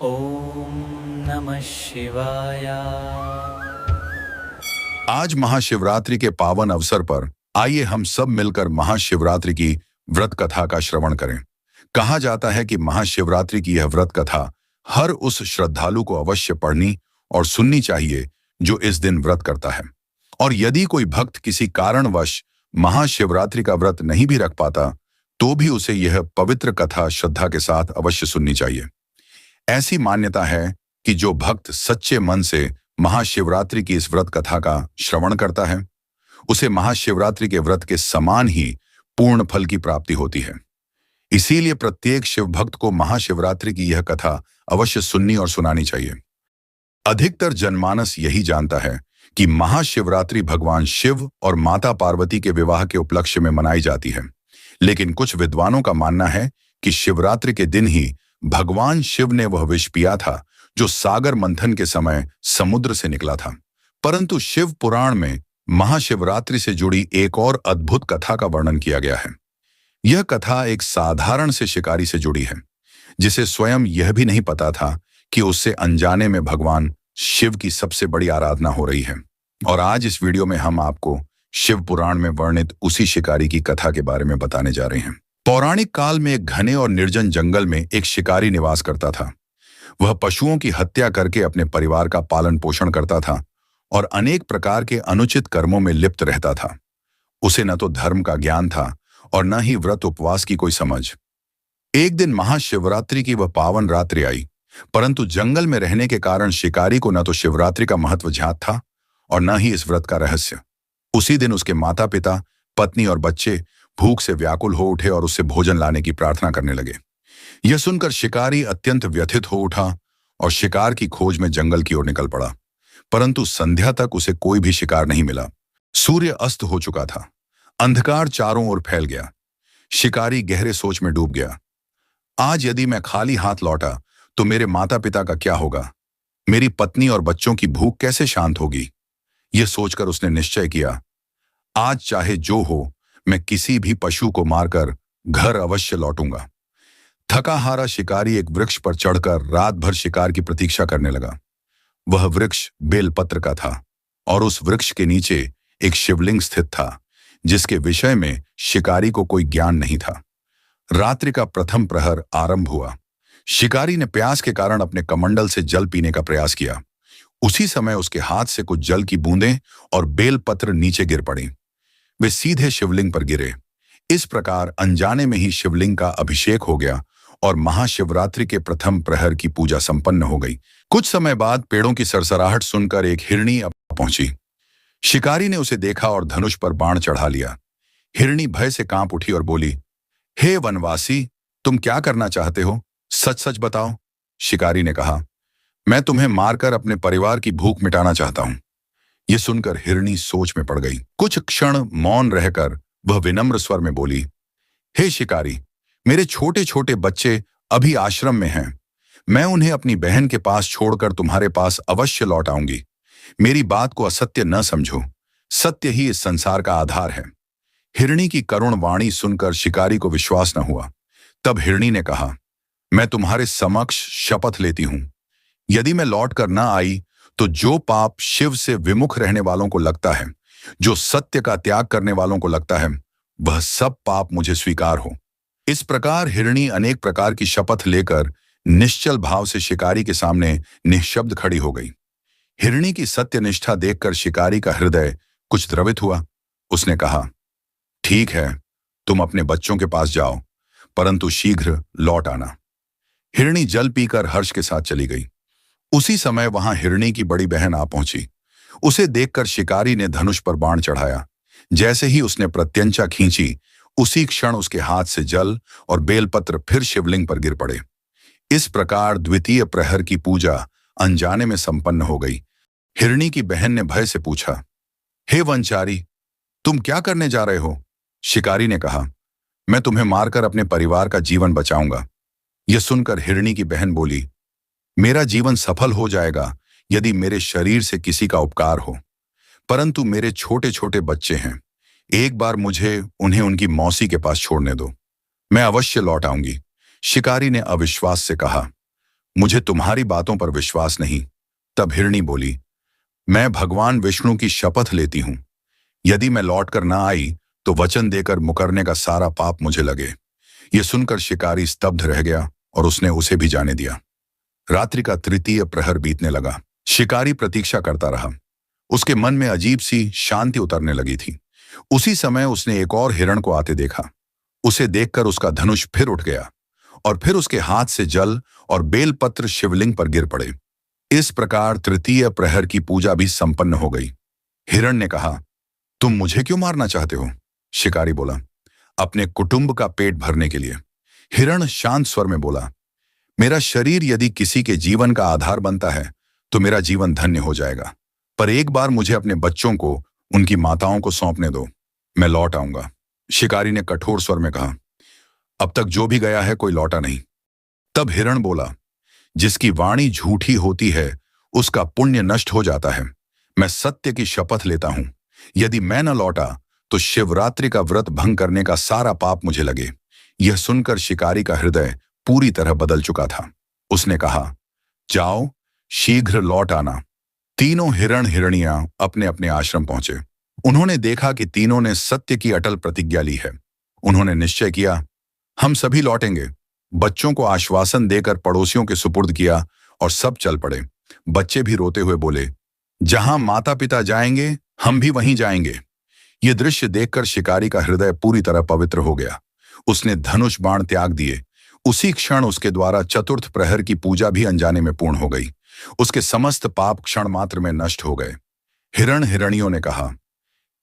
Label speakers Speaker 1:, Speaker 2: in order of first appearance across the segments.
Speaker 1: ओम नमः शिवाय।
Speaker 2: आज महाशिवरात्रि के पावन अवसर पर आइए हम सब मिलकर महाशिवरात्रि की व्रत कथा का श्रवण करें। कहा जाता है कि महाशिवरात्रि की यह व्रत कथा हर उस श्रद्धालु को अवश्य पढ़नी और सुननी चाहिए जो इस दिन व्रत करता है। और यदि कोई भक्त किसी कारणवश महाशिवरात्रि का व्रत नहीं भी रख पाता तो भी उसे यह पवित्र कथा श्रद्धा के साथ अवश्य सुननी चाहिए। ऐसी मान्यता है कि जो भक्त सच्चे मन से महाशिवरात्रि की इस व्रत कथा का श्रवण करता है उसे महाशिवरात्रि के व्रत के समान ही पूर्ण फल की प्राप्ति होती है। इसीलिए प्रत्येक शिव भक्त को महाशिवरात्रि की यह कथा अवश्य सुननी और सुनानी चाहिए। अधिकतर जनमानस यही जानता है कि महाशिवरात्रि भगवान शिव और माता पार्वती के विवाह के उपलक्ष्य में मनाई जाती है, लेकिन कुछ विद्वानों का मानना है कि शिवरात्रि के दिन ही भगवान शिव ने वह विष पिया था जो सागर मंथन के समय समुद्र से निकला था। परंतु शिव पुराण में महाशिवरात्रि से जुड़ी एक और अद्भुत कथा का वर्णन किया गया है। यह कथा एक साधारण से शिकारी से जुड़ी है जिसे स्वयं यह भी नहीं पता था कि उससे अनजाने में भगवान शिव की सबसे बड़ी आराधना हो रही है। और आज इस वीडियो में हम आपको शिव पुराण में वर्णित उसी शिकारी की कथा के बारे में बताने जा रहे हैं। पौराणिक काल में एक घने और निर्जन जंगल में एक शिकारी निवास करता था। वह पशुओं की हत्या करके अपने परिवार का पालन पोषण करता था और अनेक प्रकार के अनुचित कर्मों में लिप्त रहता था। उसे न तो धर्म का ज्ञान था और न ही व्रत उपवास की कोई समझ। एक दिन महाशिवरात्रि की वह पावन रात्रि आई, परंतु जंगल में रहने के कारण शिकारी को न तो शिवरात्रि का महत्व ज्ञात था और न ही इस व्रत का रहस्य। उसी दिन उसके माता पिता, पत्नी और बच्चे भूख से व्याकुल हो उठे और उससे भोजन लाने की प्रार्थना करने लगे। यह सुनकर शिकारी अत्यंत व्यथित हो उठा और शिकार की खोज में जंगल की ओर निकल पड़ा, परंतु संध्या तक उसे कोई भी शिकार नहीं मिला। सूर्य अस्त हो चुका था, अंधकार चारों ओर फैल गया। शिकारी गहरे सोच में डूब गया। आज यदि मैं खाली हाथ लौटा तो मेरे माता पिता का क्या होगा, मेरी पत्नी और बच्चों की भूख कैसे शांत होगी। यह सोचकर उसने निश्चय किया, आज चाहे जो हो मैं किसी भी पशु को मारकर घर अवश्य लौटूंगा। थका हारा शिकारी एक वृक्ष पर चढ़कर रात भर शिकार की प्रतीक्षा करने लगा। वह वृक्ष बेलपत्र का था और उस वृक्ष के नीचे एक शिवलिंग स्थित था जिसके विषय में शिकारी को कोई ज्ञान नहीं था। रात्रि का प्रथम प्रहर आरंभ हुआ। शिकारी ने प्यास के कारण अपने कमंडल से जल पीने का प्रयास किया। उसी समय उसके हाथ से कुछ जल की बूंदें और बेलपत्र नीचे गिर पड़ी। वे सीधे शिवलिंग पर गिरे। इस प्रकार अनजाने में ही शिवलिंग का अभिषेक हो गया और महाशिवरात्रि के प्रथम प्रहर की पूजा संपन्न हो गई। कुछ समय बाद पेड़ों की सरसराहट सुनकर एक हिरणी पहुंची। शिकारी ने उसे देखा और धनुष पर बाण चढ़ा लिया। हिरणी भय से कांप उठी और बोली, हे वनवासी, तुम क्या करना चाहते हो? सच सच बताओ। शिकारी ने कहा, मैं तुम्हें मारकर अपने परिवार की भूख मिटाना चाहता हूं। यह सुनकर हिरणी सोच में पड़ गई। कुछ क्षण मौन रहकर वह विनम्र स्वर में बोली, हे शिकारी, मेरे छोटे छोटे बच्चे अभी आश्रम में हैं। मैं उन्हें अपनी बहन के पास छोड़कर तुम्हारे पास अवश्य लौट आऊंगी। मेरी बात को असत्य न समझो, सत्य ही इस संसार का आधार है। हिरणी की करुण वाणी सुनकर शिकारी को विश्वास न हुआ। तब हिरणी ने कहा, मैं तुम्हारे समक्ष शपथ लेती हूं, यदि मैं लौट कर न आई तो जो पाप शिव से विमुख रहने वालों को लगता है, जो सत्य का त्याग करने वालों को लगता है, वह सब पाप मुझे स्वीकार हो। इस प्रकार हिरणी अनेक प्रकार की शपथ लेकर निश्चल भाव से शिकारी के सामने निःशब्द खड़ी हो गई। हिरणी की सत्यनिष्ठा देखकर शिकारी का हृदय कुछ द्रवित हुआ। उसने कहा, ठीक है, तुम अपने बच्चों के पास जाओ, परंतु शीघ्र लौट आना। हिरणी जल पीकर हर्ष के साथ चली गई। उसी समय वहां हिरणी की बड़ी बहन आ पहुंची। उसे देखकर शिकारी ने धनुष पर बाण चढ़ाया। जैसे ही उसने प्रत्यंचा खींची, उसी क्षण उसके हाथ से जल और बेलपत्र फिर शिवलिंग पर गिर पड़े। इस प्रकार द्वितीय प्रहर की पूजा अनजाने में संपन्न हो गई। हिरणी की बहन ने भय से पूछा, हे वनचारी, तुम क्या करने जा रहे हो? शिकारी ने कहा, मैं तुम्हें मारकर अपने परिवार का जीवन बचाऊंगा। यह सुनकर हिरणी की बहन बोली, मेरा जीवन सफल हो जाएगा यदि मेरे शरीर से किसी का उपकार हो, परंतु मेरे छोटे छोटे बच्चे हैं, एक बार मुझे उन्हें उनकी मौसी के पास छोड़ने दो, मैं अवश्य लौट आऊंगी। शिकारी ने अविश्वास से कहा, मुझे तुम्हारी बातों पर विश्वास नहीं। तब हिरणी बोली, मैं भगवान विष्णु की शपथ लेती हूं, यदि मैं लौट कर ना आई तो वचन देकर मुकरने का सारा पाप मुझे लगे। यह सुनकर शिकारी स्तब्ध रह गया और उसने उसे भी जाने दिया। रात्रि का तृतीय प्रहर बीतने लगा। शिकारी प्रतीक्षा करता रहा। उसके मन में अजीब सी शांति उतरने लगी थी। उसी समय उसने एक और हिरण को आते देखा। उसे देखकर उसका धनुष फिर उठ गया और फिर उसके हाथ से जल और बेलपत्र शिवलिंग पर गिर पड़े। इस प्रकार तृतीय प्रहर की पूजा भी संपन्न हो गई। हिरण ने कहा, तुम मुझे क्यों मारना चाहते हो? शिकारी बोला, अपने कुटुंब का पेट भरने के लिए। हिरण शांत स्वर में बोला, मेरा शरीर यदि किसी के जीवन का आधार बनता है तो मेरा जीवन धन्य हो जाएगा, पर एक बार मुझे अपने बच्चों को उनकी माताओं को सौंपने दो, मैं लौट आऊंगा। शिकारी ने कठोर स्वर में कहा, अब तक जो भी गया है कोई लौटा नहीं। तब हिरण बोला, जिसकी वाणी झूठी होती है उसका पुण्य नष्ट हो जाता है। मैं सत्य की शपथ लेता हूं, यदि मैं न लौटा तो शिवरात्रि का व्रत भंग करने का सारा पाप मुझे लगे। यह सुनकर शिकारी का हृदय पूरी तरह बदल चुका था। उसने कहा, जाओ, शीघ्र लौट आना। तीनों हिरण हिरणियां अपने अपने आश्रम पहुंचे। उन्होंने देखा कि तीनों ने सत्य की अटल प्रतिज्ञा ली है। उन्होंने निश्चय किया, हम सभी लौटेंगे। बच्चों को आश्वासन देकर पड़ोसियों के सुपुर्द किया और सब चल पड़े। बच्चे भी रोते हुए बोले, जहां माता पिता जाएंगे हम भी वहीं जाएंगे। ये दृश्य देखकर शिकारी का हृदय पूरी तरह पवित्र हो गया। उसने धनुष बाण त्याग दिए। उसी क्षण उसके द्वारा चतुर्थ प्रहर की पूजा भी अनजाने में पूर्ण हो गई। उसके समस्त पाप क्षण मात्र में नष्ट हो गए। हिरण हिरणियों ने कहा,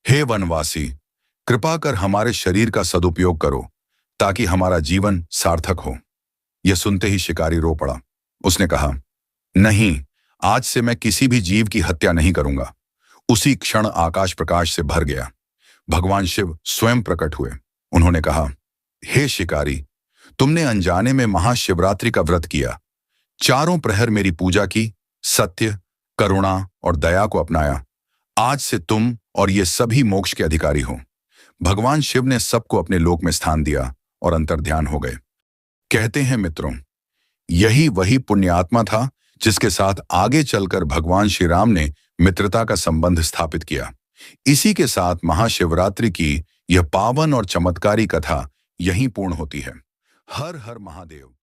Speaker 2: हे वनवासी, कृपा कर हमारे शरीर का सदुपयोग करो ताकि हमारा जीवन सार्थक हो। यह सुनते ही शिकारी रो पड़ा। उसने कहा, नहीं, आज से मैं किसी भी जीव की हत्या नहीं करूंगा। उसी क्षण आकाश प्रकाश से भर गया। भगवान शिव स्वयं प्रकट हुए। उन्होंने कहा, हे शिकारी, तुमने अनजाने में महाशिवरात्रि का व्रत किया, चारों प्रहर मेरी पूजा की, सत्य, करुणा और दया को अपनाया। आज से तुम और ये सभी मोक्ष के अधिकारी हो। भगवान शिव ने सबको अपने लोक में स्थान दिया और अंतर्ध्यान हो गए। कहते हैं मित्रों, यही वही पुण्यात्मा था जिसके साथ आगे चलकर भगवान श्री राम ने मित्रता का संबंध स्थापित किया। इसी के साथ महाशिवरात्रि की यह पावन और चमत्कारी कथा यहीं पूर्ण होती है। हर हर महादेव।